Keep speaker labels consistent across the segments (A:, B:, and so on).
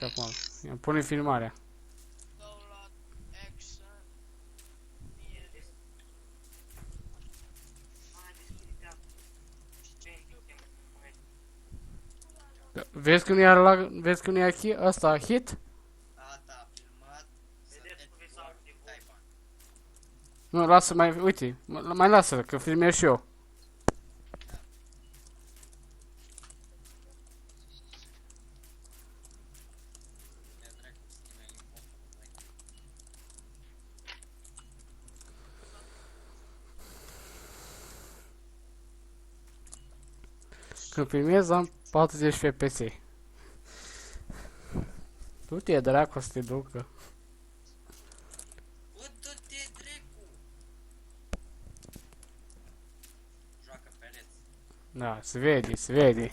A: Acum, îmi pune filmarea. Vezi când e la, vezi când e hit, ăsta hit?
B: Gata, filmat.
A: Nu, lasă mai, uite, mai lasă că filmez și eu. Când filmez am 40 FPS. Du-te dracu să te ducă.
B: Du-te, dracu! Joacă pereți.
A: Da, se vede, se vede.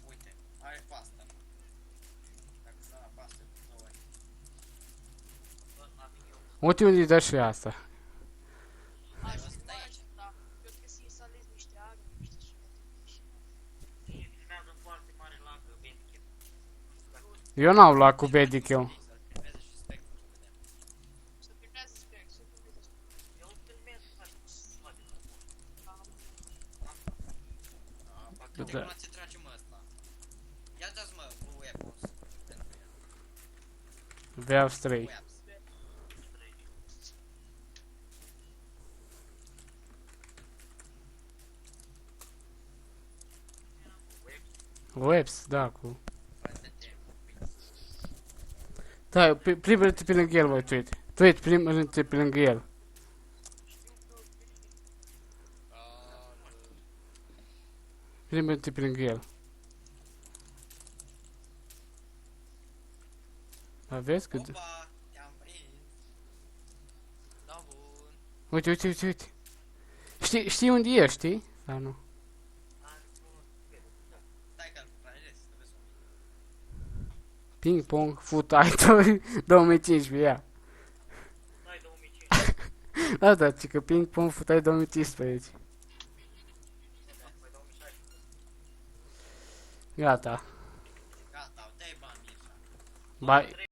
B: Uite, are pasta. Dacă să apasă cu 2 ori.
A: Uite unde dă și asta.
B: Ăsta aici.
A: Eu n-am luat cu Bedikill.
B: Să-l filmeze și spectrul să vedem. Parcă de acum ți trage mă ăsta. Ia dați mă Blue Weapons pentru el.
A: Veaps 3.
B: Weapons.
A: Webs, da, cu...
B: Frate, ce
A: Da, plimbă-te pe lângă el, voi, Tweet. Tweet, plimbă-te pe lângă el. Plimbă-te pe lângă el. Da, vezi cât...
B: Opa, te-am prins. Da, bun.
A: Uite, uite, uite, uite. Știi unde e, știi? Da, nu.
B: Stai că-l fraiez, trebuie să
A: Ping Pong Foot Idol 2015, ia.
C: N-ai 2005,
A: Da, da, ci că Ping Pong Foot Idol 2015.
C: mai 2016.
A: Gata.
B: gata, dai bani, Mircea.
A: Bye.